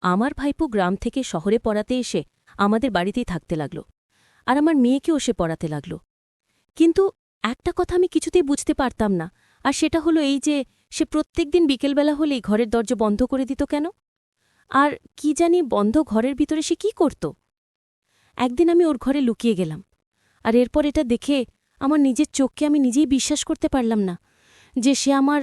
আমার ভাইপো গ্রাম থেকে শহরে পড়াতে এসে আমাদের বাড়িতেই থাকতে লাগল, আর আমার মেয়েকেও সে পড়াতে লাগল। কিন্তু একটা কথা আমি কিছুতেই বুঝতে পারতাম না, আর সেটা হলো এই যে সে প্রত্যেকদিন বিকেলবেলা হলেই ঘরের দরজা বন্ধ করে দিত কেন? আর কি জানি বন্ধ ঘরের ভিতরে সে কি করত? একদিন আমি ওর ঘরে লুকিয়ে গেলাম, আর এরপর এটা দেখে আমার নিজের চোখকে আমি নিজেই বিশ্বাস করতে পারলাম না যে সে আমার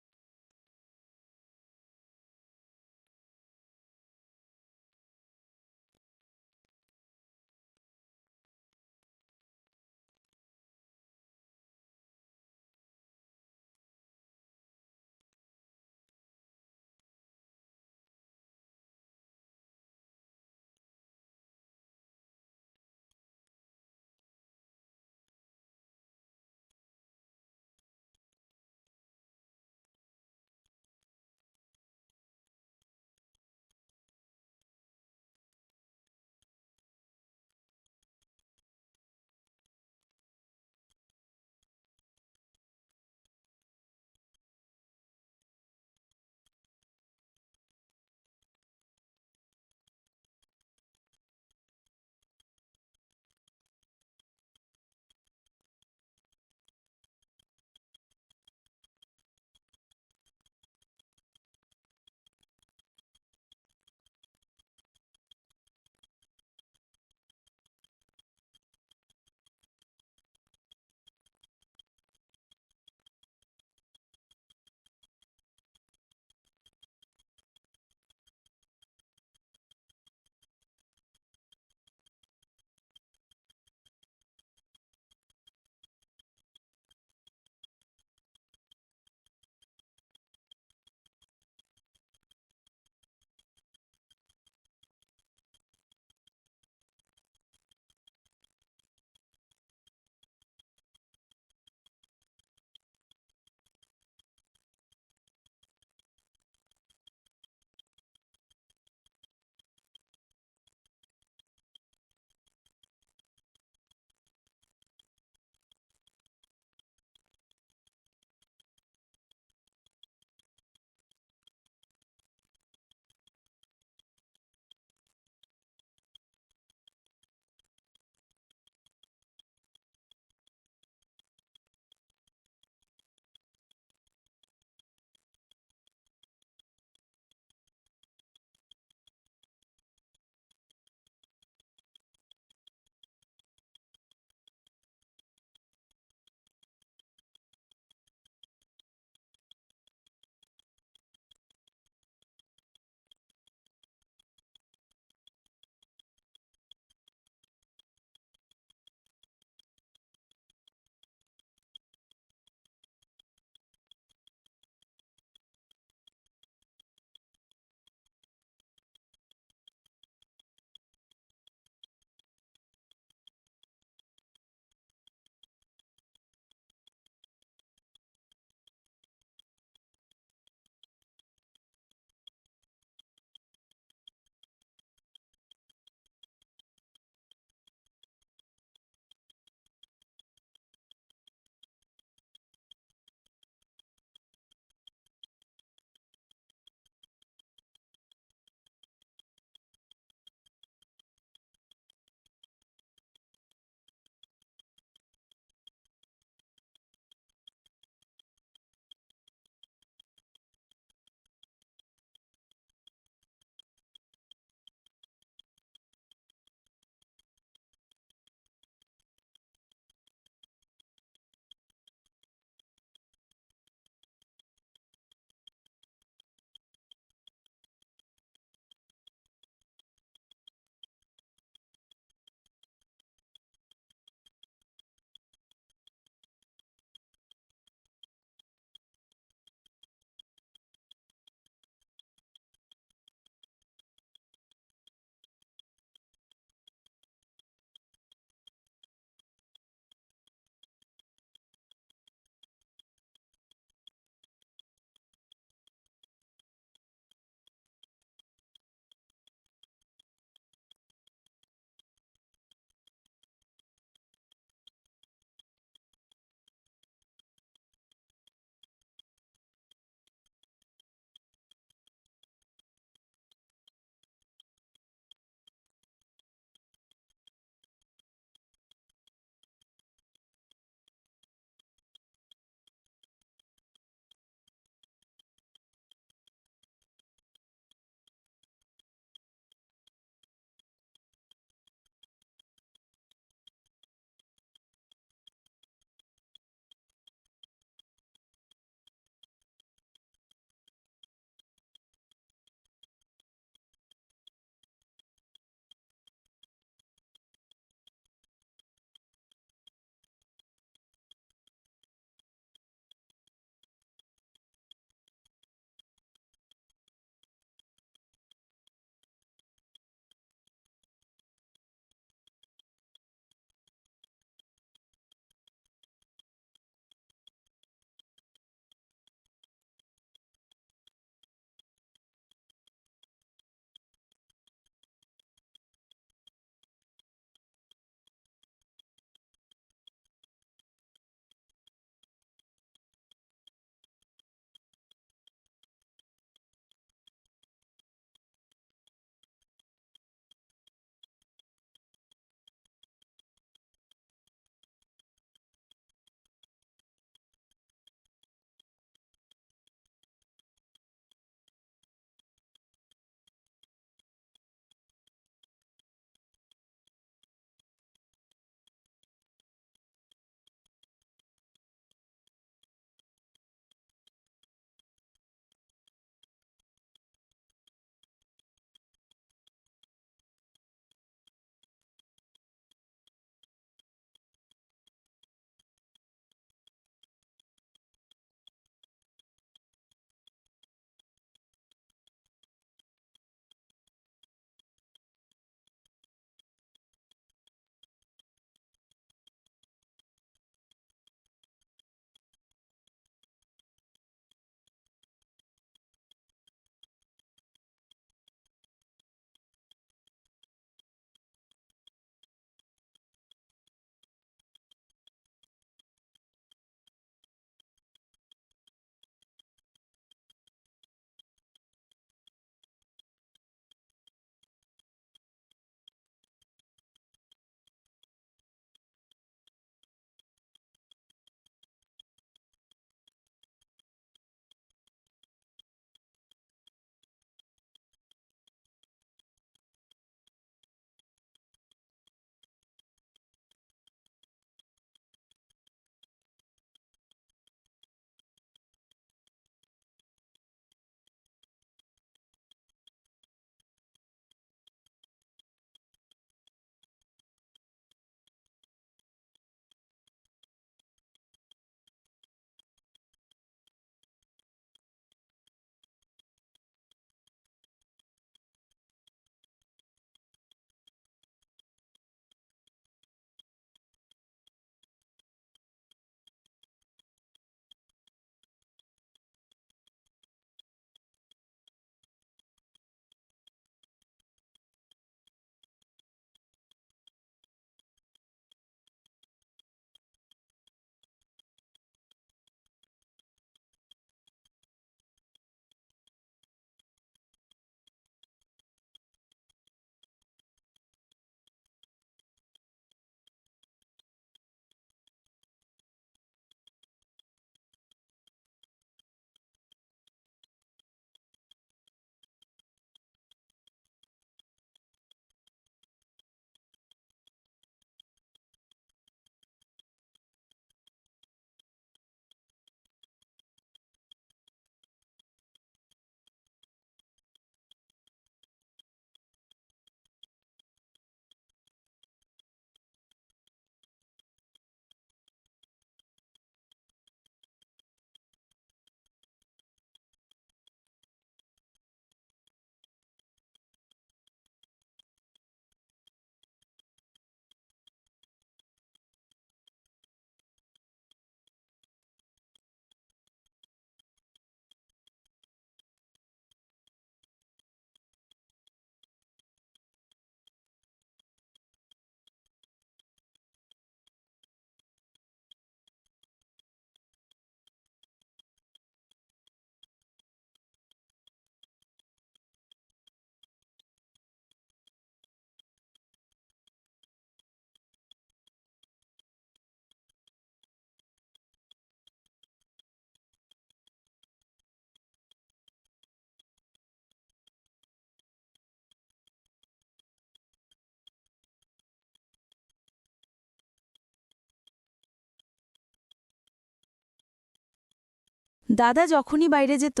দাদা যখনই বাইরে যেত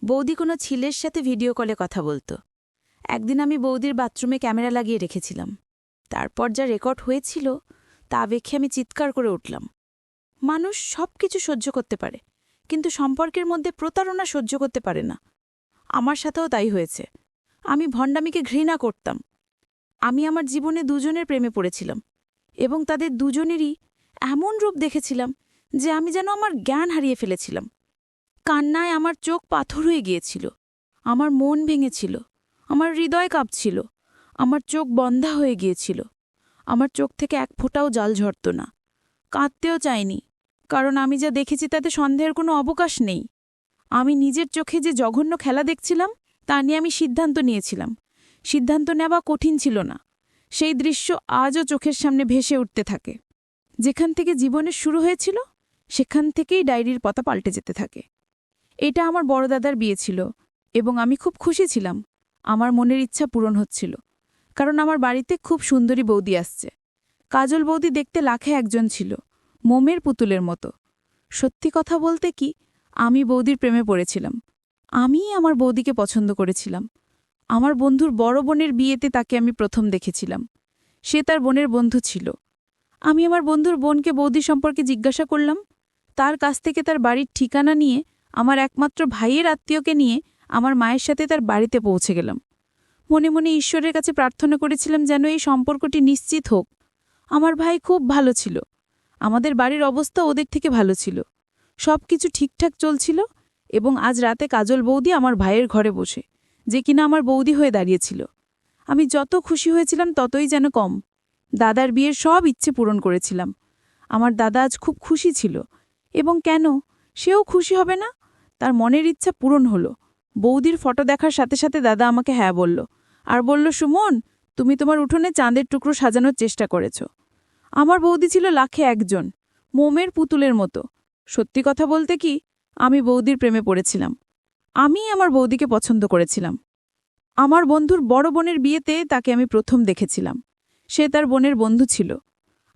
বৌদি কোনো ছেলের সাথে ভিডিও কলে কথা বলতো। একদিন আমি বৌদির বাথরুমে ক্যামেরা লাগিয়ে রেখেছিলাম। তারপর যা রেকর্ড হয়েছিল তা দেখে আমি চিৎকার করে উঠলাম। মানুষ সব কিছু সহ্য করতে পারে, কিন্তু সম্পর্কের মধ্যে প্রতারণা সহ্য করতে পারে না। আমার সাথেও তাই হয়েছে। আমি ভণ্ডামিকে ঘৃণা করতাম। আমি আমার জীবনে দুজনের প্রেমে পড়েছিলাম এবং তাদের দুজনেরই এমন রূপ দেখেছিলাম যে আমি যেন আমার জ্ঞান হারিয়ে ফেলেছিলাম। কান্নায় আমার চোখ পাথর হয়ে গিয়েছিল, আমার মন ভেঙেছিল, আমার হৃদয় কাঁপছিল, আমার চোখ বন্ধা হয়ে গিয়েছিল। আমার চোখ থেকে এক ফোঁটাও জল ঝরত না। কাঁদতেও চাইনি, কারণ আমি যা দেখেছি তাতে সন্দেহের কোনো অবকাশ নেই। আমি নিজের চোখে যে জঘন্য খেলা দেখছিলাম তা নিয়ে আমি সিদ্ধান্ত নিয়েছিলাম। সিদ্ধান্ত নেওয়া কঠিন ছিল না। সেই দৃশ্য আজও চোখের সামনে ভেসে উঠতে থাকে। যেখান থেকে জীবনের শুরু হয়েছিল সেখান থেকেই ডায়েরির পাতা পাল্টে যেতে থাকে। এটা আমার বড় দাদার বিয়ে ছিল এবং আমি খুব খুশি ছিলাম। আমার মনের ইচ্ছা পূরণ হচ্ছিল, কারণ আমার বাড়িতে খুব সুন্দরী বৌদি আসছে। কাজল বৌদি দেখতে লাখে একজন ছিল, মোমের পুতুলের মতো। সত্যি কথা বলতে কি, আমি বৌদির প্রেমে পড়েছিলাম। আমিই আমার বৌদিকে পছন্দ করেছিলাম। আমার বন্ধুর বড় বোনের বিয়েতে তাকে আমি প্রথম দেখেছিলাম। সে তার বোনের বন্ধু ছিল। আমি আমার বন্ধুর বোনকে বৌদি সম্পর্কে জিজ্ঞাসা করলাম। তার কাছ থেকে তার বাড়ির ঠিকানা নিয়ে আমার একমাত্র ভাইয়ের আত্মীয়কে নিয়ে আমার মায়ের সাথে তার বাড়িতে পৌঁছে গেলাম। মনে মনে ঈশ্বরের কাছে প্রার্থনা করেছিলাম যেন এই সম্পর্কটি নিশ্চিত হোক। আমার ভাই খুব ভালো ছিল। আমাদের বাড়ির অবস্থা ওদের থেকে ভালো ছিল। সব কিছু ঠিকঠাক চলছিল এবং আজ রাতে কাজল বৌদি আমার ভাইয়ের ঘরে বসে, যে কিনা আমার বৌদি হয়ে দাঁড়িয়েছিল। আমি যত খুশি হয়েছিলাম ততই যেন কম। দাদার বিয়ের সব ইচ্ছে পূরণ করেছিলাম। আমার দাদা আজ খুব খুশি ছিল। এবং কেন, সেও খুশি হবে না? তার মনের ইচ্ছা পূরণ হলো। বৌদির ফটো দেখার সাথে সাথে দাদা আমাকে হ্যাঁ বলল, আর বলল, সুমন, তুমি তোমার উঠোনে চাঁদের টুকরো সাজানোর চেষ্টা করেছ। আমার বৌদি ছিল লাখে একজন, মোমের পুতুলের মতো। সত্যি কথা বলতে কি, আমি বৌদির প্রেমে পড়েছিলাম। আমি আমার বৌদিকে পছন্দ করেছিলাম। আমার বন্ধুর বড় বোনের বিয়েতে তাকে আমি প্রথম দেখেছিলাম। সে তার বোনের বন্ধু ছিল।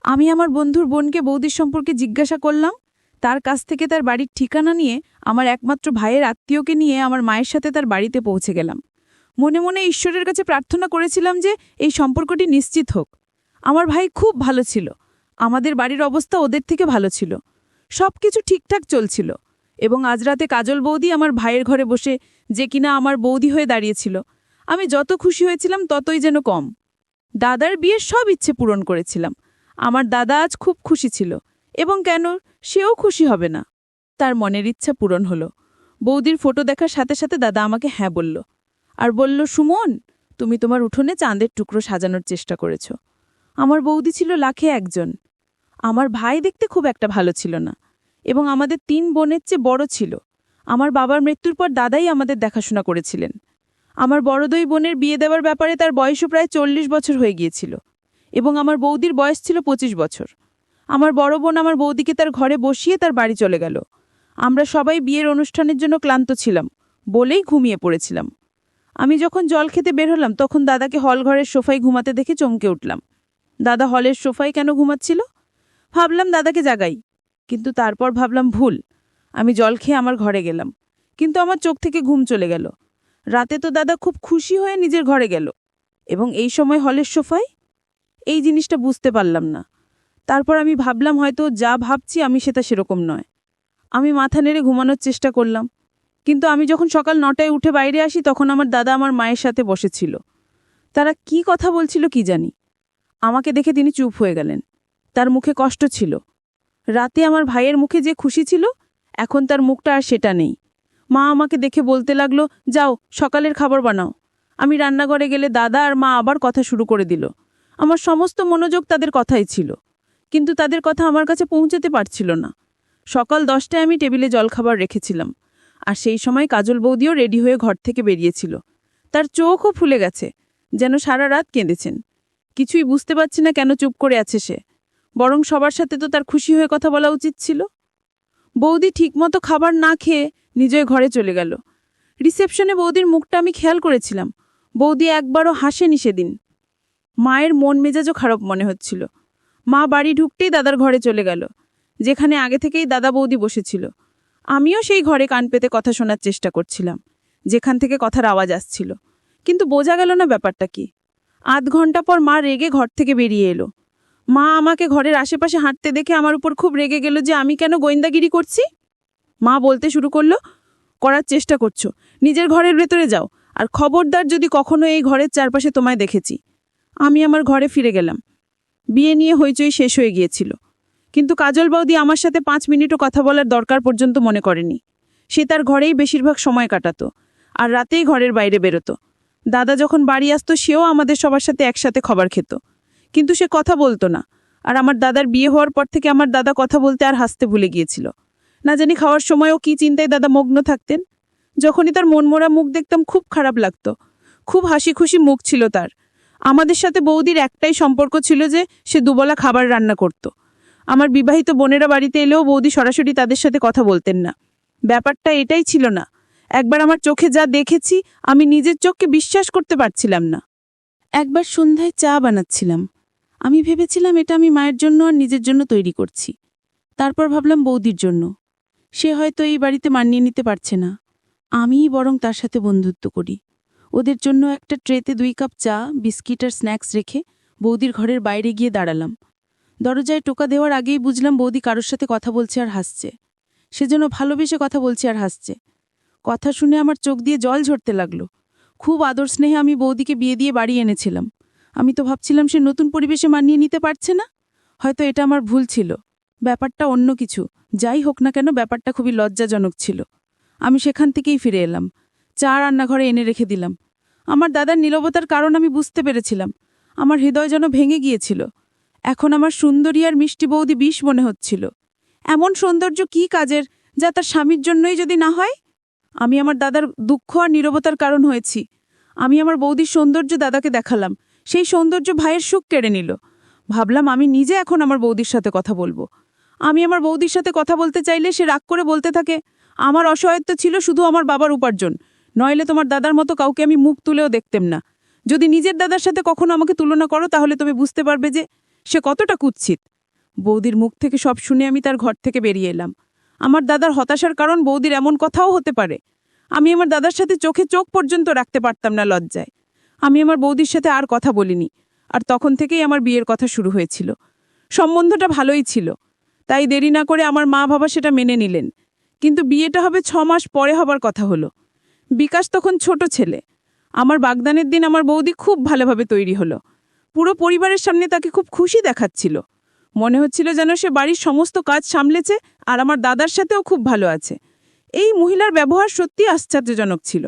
আমি আমার বন্ধুর বোনকে বৌদির সম্পর্কে জিজ্ঞাসা করলাম। তার কাছ থেকে তার বাড়ির ঠিকানা নিয়ে আমার একমাত্র ভাইয়ের আত্মীয়কে নিয়ে আমার মায়ের সাথে তার বাড়িতে পৌঁছে গেলাম। মনে মনে ঈশ্বরের কাছে প্রার্থনা করেছিলাম যে এই সম্পর্কটি নিশ্চিত হোক। আমার ভাই খুব ভালো ছিল। আমাদের বাড়ির অবস্থা ওদের থেকে ভালো ছিল। সব কিছু ঠিকঠাক চলছিল এবং আজ রাতে কাজল বৌদি আমার ভাইয়ের ঘরে বসে, যে কিনা আমার বৌদি হয়ে দাঁড়িয়েছিল। আমি যত খুশি হয়েছিলাম ততই যেন কম। দাদার বিয়ের সব ইচ্ছে পূরণ করেছিলাম। আমার দাদা আজ খুব খুশি ছিল। এবং কেন, সেও খুশি হবে না? তার মনের ইচ্ছা পূরণ হলো। বৌদির ফটো দেখার সাথে সাথে দাদা আমাকে হ্যাঁ বলল, আর বলল, সুমন, তুমি তোমার উঠোনে চাঁদের টুকরো সাজানোর চেষ্টা করেছ। আমার বৌদি ছিল লাখে একজন। আমার ভাই দেখতে খুব একটা ভালো ছিল না এবং আমাদের 3 বোনের চেয়ে বড় ছিল। আমার বাবার মৃত্যুর পর দাদাই আমাদের দেখাশোনা করেছিলেন। আমার বড় দুই বোনের বিয়ে দেওয়ার ব্যাপারে তার বয়সও প্রায় 40 বছর হয়ে গিয়েছিল এবং আমার বৌদির বয়স ছিল 25 বছর। আমার বড় বোন আমার বৌদিকে তার ঘরে বসিয়ে তার বাড়ি চলে গেল। আমরা সবাই বিয়ের অনুষ্ঠানের জন্য ক্লান্ত ছিলাম বলেই ঘুমিয়ে পড়েছিলাম। আমি যখন জল খেতে বের হলাম তখন দাদাকে হল ঘরের সোফায় ঘুমাতে দেখে চমকে উঠলাম। দাদা হলের সোফায় কেন ঘুমাচ্ছিল? ভাবলাম দাদাকে জাগাই, কিন্তু তারপর ভাবলাম ভুল। আমি জল খেয়ে আমার ঘরে গেলাম, কিন্তু আমার চোখ থেকে ঘুম চলে গেল। রাতে তো দাদা খুব খুশি হয়ে নিজের ঘরে গেল, এবং এই সময় হলের সোফায়? এই জিনিসটা বুঝতে পারলাম না। তারপর আমি ভাবলাম হয়তো যা ভাবছি আমি সেটা সেরকম নয়। আমি মাথা নেড়ে ঘুমানোর চেষ্টা করলাম, কিন্তু আমি যখন সকাল 9টায় উঠে বাইরে আসি তখন আমার দাদা আমার মায়ের সাথে বসেছিল। তারা কি কথা বলছিল কি জানি। আমাকে দেখে তিনি চুপ হয়ে গেলেন। তার মুখে কষ্ট ছিল। রাতে আমার ভাইয়ের মুখে যে খুশি ছিল, এখন তার মুখটা আর সেটা নেই। মা আমাকে দেখে বলতে লাগলো, যাও সকালের খাবার বানাও। আমি রান্নাঘরে গেলে দাদা আর মা আবার কথা শুরু করে দিল। আমার সমস্ত মনোযোগ তাদের কথাই ছিল, কিন্তু তাদের কথা আমার কাছে পৌঁছাতে পারছিল না। সকাল 10টায় আমি টেবিলে জলখাবার রেখেছিলাম, আর সেই সময় কাজল বৌদিও রেডি হয়ে ঘর থেকে বেরিয়েছিল। তার চোখও ফুলে গেছে, যেন সারা রাত কেঁদেছেন। কিছুই বুঝতে পারছি না কেন চুপ করে আছে সে, বরং সবার সাথে তো তার খুশি হয়ে কথা বলা উচিত ছিল। বৌদি ঠিকমতো খাবার না খেয়ে নিজের ঘরে চলে গেল। রিসেপশনে বৌদির মুখটা আমি খেয়াল করেছিলাম। বৌদি একবারও হাসেনি সেদিন। মায়ের মন মেজাজও খারাপ মনে হচ্ছিল। মা বাড়ি ঢুকতেই দাদার ঘরে চলে গেল, যেখানে আগে থেকেই দাদা বৌদি বসেছিল। আমিও সেই ঘরে কান পেতে কথা শোনার চেষ্টা করছিলাম, যেখান থেকে কথার আওয়াজ আসছিল, কিন্তু বোঝা গেল না ব্যাপারটা কি। আধ ঘন্টা পর মা রেগে ঘর থেকে বেরিয়ে এলো। মা আমাকে ঘরের আশেপাশে হাঁটতে দেখে আমার উপর খুব রেগে গেল যে আমি কেন গোয়েন্দাগিরি করছি। মা বলতে শুরু করলো, করার চেষ্টা করছো, নিজের ঘরের ভেতরে যাও, আর খবরদার যদি কখনো এই ঘরের চারপাশে তোমায় দেখেছি। আমি আমার ঘরে ফিরে গেলাম। বিয়ে নিয়ে হইচই শেষ হয়ে গিয়েছিল, কিন্তু কাজল বৌদি আমার সাথে 5 মিনিটও কথা বলার দরকার পর্যন্ত মনে করেনি। সে তার ঘরেই বেশিরভাগ সময় কাটাতো, আর রাতেই ঘরের বাইরে বেরোতো। দাদা যখন বাড়ি আসতো সেও আমাদের সবার সাথে একসাথে খাবার খেত, কিন্তু সে কথা বলতো না। আর আমার দাদার বিয়ে হওয়ার পর থেকে আমার দাদা কথা বলতে আর হাসতে ভুলে গিয়েছিল। না জানি খাওয়ার সময়ও কি চিন্তায় দাদা মগ্ন থাকতেন। যখনই তার মনমরা মুখ দেখতাম খুব খারাপ লাগতো। খুব হাসি খুশি মুখ ছিল তার। আমাদের সাথে বৌদির একটাই সম্পর্ক ছিল যে সে দুবেলা খাবার রান্না করত। আমার বিবাহিত বোনেরা বাড়িতে এলেও বৌদি সরাসরি তাদের সাথে কথা বলতেন না। ব্যাপারটা এটাই ছিল না। একবার আমার চোখে যা দেখেছি আমি নিজের চোখকে বিশ্বাস করতে পারছিলাম না। একবার সন্ধ্যায় চা বানাচ্ছিলাম। আমি ভেবেছিলাম এটা আমি মায়ের জন্য আর নিজের জন্য তৈরি করছি। তারপর ভাবলাম বৌদির জন্য। সে হয়তো এই বাড়িতে মানিয়ে নিতে পারছে না, আমিই বরং তার সাথে বন্ধুত্ব করি। ওদের জন্য একটা ট্রেতে 2 কাপ চা, বিস্কিট আর স্ন্যাক্স রেখে বৌদির ঘরের বাইরে গিয়ে দাঁড়ালাম। দরজায় টোকা দেওয়ার আগেই বুঝলাম বৌদি কারোর সাথে কথা বলছে আর হাসছে। সে যেন ভালোবেসে কথা বলছে আর হাসছে। কথা শুনে আমার চোখ দিয়ে জল ঝরতে লাগলো। খুব আদর স্নেহে আমি বৌদিকে বিয়ে দিয়ে বাড়ি এনেছিলাম। আমি তো ভাবছিলাম সে নতুন পরিবেশে মানিয়ে নিতে পারছে না। হয়তো এটা আমার ভুল ছিল। ব্যাপারটা অন্য কিছু। যাই হোক না কেন, ব্যাপারটা খুবই লজ্জাজনক ছিল। আমি সেখান থেকেই ফিরে এলাম। চা রান্নাঘরে এনে রেখে দিলাম। আমার দাদার নীরবতার কারণ আমি বুঝতে পেরেছিলাম। আমার হৃদয় যেন ভেঙে গিয়েছিল। এখন আমার সুন্দরী আর মিষ্টি বৌদি বিষ মনে হচ্ছিল। এমন সৌন্দর্য কি কাজের, যা তার স্বামীর জন্যই যদি না হয়? আমি আমার দাদার দুঃখ আর নীরবতার কারণ হয়েছি। আমি আমার বৌদির সৌন্দর্য দাদাকে দেখালাম। সেই সৌন্দর্য ভাইয়ের সুখ কেড়ে নিল। ভাবলাম আমি নিজে এখন আমার বৌদির সাথে কথা বলবো। আমি আমার বৌদির সাথে কথা বলতে চাইলে সে রাগ করে বলতে থাকে, আমার অসহায়ত্ব ছিল শুধু আমার বাবার উপার্জন, নইলে তোমার দাদার মতো কাউকে আমি মুখ তুলেও দেখতেম না। যদি নিজের দাদার সাথে কখনো আমাকে তুলনা করো তাহলে তুমি বুঝতে পারবে যে সে কতটা কুৎসিত। বৌদির মুখ থেকে সব শুনে আমি তার ঘর থেকে বেরিয়ে এলাম। আমার দাদার হতাশার কারণ বৌদির এমন কথাও হতে পারে। আমি আমার দাদার সাথে চোখে চোখ পর্যন্ত রাখতে পারতাম না লজ্জায়। আমি আমার বৌদির সাথে আর কথা বলিনি। আর তখন থেকেই আমার বিয়ের কথা শুরু হয়েছিল। সম্বন্ধটা ভালোই ছিল, তাই দেরি না করে আমার মা বাবা সেটা মেনে নিলেন। কিন্তু বিয়েটা হবে 6 মাস পরে হবার কথা হলো। বিকাশ তখন ছোট ছেলে। আমার বাগদানের দিন আমার বৌদি খুব ভালোভাবে তৈরি হলো। পুরো পরিবারের সামনে তাকে খুব খুশি দেখাচ্ছিল। মনে হচ্ছিল যেন সে বাড়ির সমস্ত কাজ সামলেছে আর আমার দাদার সাথেও খুব ভালো আছে। এই মহিলার ব্যবহার সত্যি আশ্চর্যজনক ছিল।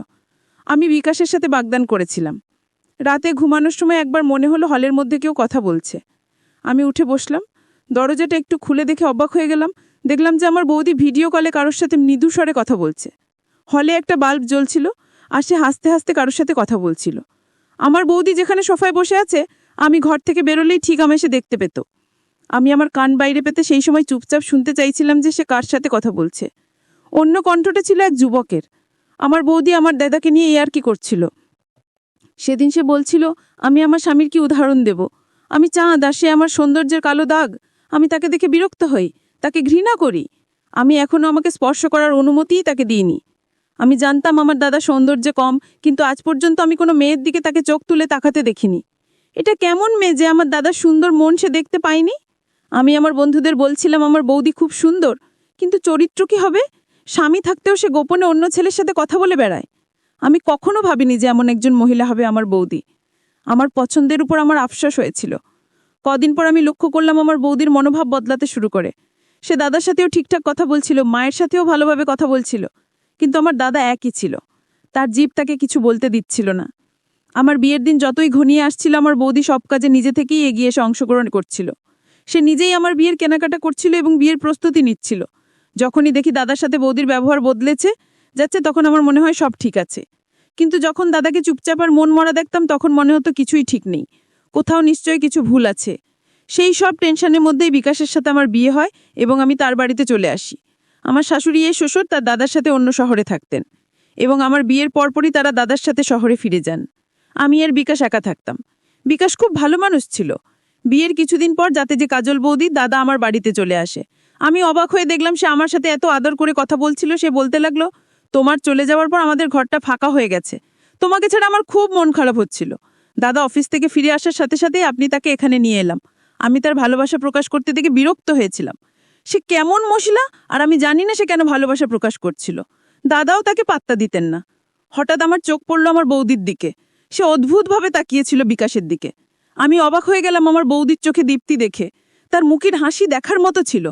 আমি বিকাশের সাথে বাগদান করেছিলাম। রাতে ঘুমানোর সময় একবার মনে হলো হলের মধ্যে কেউ কথা বলছে। আমি উঠে বসলাম। দরজাটা একটু খুলে দেখে অবাক হয়ে গেলাম। দেখলাম যে আমার বৌদি ভিডিও কলে কারোর সাথে মৃদু স্বরে কথা বলছে। হলে একটা বাল্ব জ্বলছিল আর সে হাসতে হাসতে কারোর সাথে কথা বলছিল। আমার বৌদি যেখানে সোফায় বসে আছে, আমি ঘর থেকে বেরোলেই ঠিক আমায় সে দেখতে পেত। আমি আমার কান বাইরে পেতে সেই সময় চুপচাপ শুনতে চাইছিলাম যে সে কার সাথে কথা বলছে। অন্য কণ্ঠটা ছিল এক যুবকের। আমার বৌদি আমার দাদাকে নিয়ে আর কি করছিল। সেদিন সে বলছিল, আমি আমার স্বামীর কি উদাহরণ দেব? আমি চাঁদ আর সে আমার সৌন্দর্যের কালো দাগ। আমি তাকে দেখে বিরক্ত হই, তাকে ঘৃণা করি। আমি এখনও আমাকে স্পর্শ করার অনুমতিই তাকে দিইনি। আমি জানতাম আমার দাদা সৌন্দর্যে কম, কিন্তু আজ পর্যন্ত আমি কোনো মেয়ের দিকে তাকে চোখ তুলে তাকাতে দেখিনি। এটা কেমন মেয়ে যে আমার দাদার সুন্দর মন সে দেখতে পায়নি? আমি আমার বন্ধুদের বলছিলাম আমার বৌদি খুব সুন্দর, কিন্তু চরিত্র কি হবে? স্বামী থাকতেও সে গোপনে অন্য ছেলের সাথে কথা বলে বেড়ায়। আমি কখনো ভাবিনি যে এমন একজন মহিলা হবে আমার বৌদি। আমার পছন্দের উপর আমার আফসোস হয়েছিল। কদিন পর আমি লক্ষ্য করলাম আমার বৌদির মনোভাব বদলাতে শুরু করে। সে দাদার সাথেও ঠিকঠাক কথা বলছিল, মায়ের সাথেও ভালোভাবে কথা বলছিল, কিন্তু আমার দাদা একই ছিল। তার জিভ তাকে কিছু বলতে দিচ্ছিল না। আমার বিয়ের দিন যতই ঘনিয়ে আসছিল, আমার বৌদি সব কাজে নিজে থেকেই এগিয়ে এসে অংশগ্রহণ করছিল। সে নিজেই আমার বিয়ের কেনাকাটা করছিল এবং বিয়ের প্রস্তুতি নিচ্ছিল। যখনই দেখি দাদার সাথে বৌদির ব্যবহার বদলেছে যাচ্ছে, তখন আমার মনে হয় সব ঠিক আছে। কিন্তু যখন দাদাকে চুপচাপ আর মন মরা দেখতাম, তখন মনে হতো কিছুই ঠিক নেই, কোথাও নিশ্চয়ই কিছু ভুল আছে। সেই সব টেনশনের মধ্যেই বিকাশের সাথে আমার বিয়ে হয় এবং আমি তার বাড়িতে চলে আসি। আমার শাশুড়ি শ্বশুর তার দাদার সাথে অন্য শহরে থাকতেন এবং আমার বিয়ের পরপরই তারা দাদার সাথে শহরে ফিরে যান। আমি আর বিকাশ একা থাকতাম। বিকাশ খুব ভালো মানুষ ছিল। বিয়ের কিছুদিন পর যাতে যে কাজল বৌদি দাদা আমার বাড়িতে চলে আসে। আমি অবাক হয়ে দেখলাম সে আমার সাথে এত আদর করে কথা বলছিল। সে বলতে লাগলো, তোমার চলে যাওয়ার পর আমাদের ঘরটা ফাঁকা হয়ে গেছে। তোমাকে ছাড়া আমার খুব মন খারাপ হচ্ছিল। দাদা অফিস থেকে ফিরে আসার সাথে সাথেই আপনি তাকে এখানে নিয়ে এলাম। আমি তার ভালোবাসা প্রকাশ করতে দেখে বিরক্ত হয়েছিলাম। সে কেমন মশলা, আর আমি জানি না সে কেন ভালোবাসা প্রকাশ করছিল। দাদাও তাকে পাত্তা দিতেন না। হঠাৎ আমার চোখ পড়ল আমার বৌদির দিকে। সে অদ্ভুতভাবে তাকিয়েছিল বিকাশের দিকে। আমি অবাক হয়ে গেলাম আমার বৌদির চোখে দীপ্তি দেখে। তার মুখের হাসি দেখার মতো ছিল।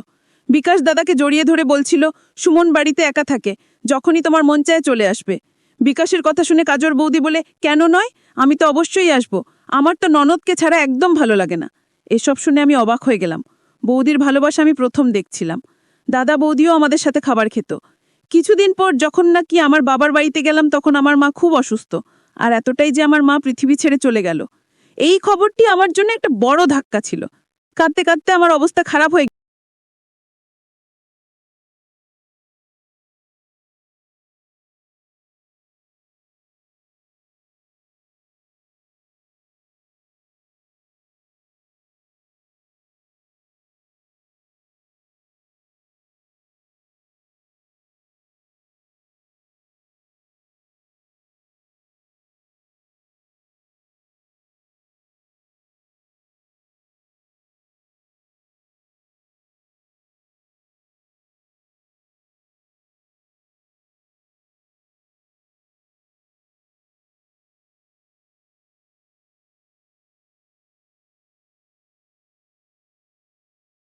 বিকাশ দাদাকে জড়িয়ে ধরে বলছিল, সুমন বাড়িতে একা থাকে, যখনই তোমার মন চায় চলে আসবে। বিকাশের কথা শুনে কাজর বৌদি বলে, কেন নয়, আমি তো অবশ্যই আসব। আমার তো ননদকে ছাড়া একদম ভালো লাগে না। এসব শুনে আমি অবাক হয়ে গেলাম। বৌদির ভালোবাসা আমি প্রথম দেখছিলাম। দাদা বৌদিও আমাদের সাথে খাবার খেত। কিছুদিন পর যখন নাকি আমার বাবার বাড়িতে গেলাম, তখন আমার মা খুব অসুস্থ। আর এতটাই যে আমার মা পৃথিবী ছেড়ে চলে গেল, এই খবরটি আমার জন্য একটা বড় ধাক্কা ছিল। কাঁদতে কাঁদতে আমার অবস্থা খারাপ হয়ে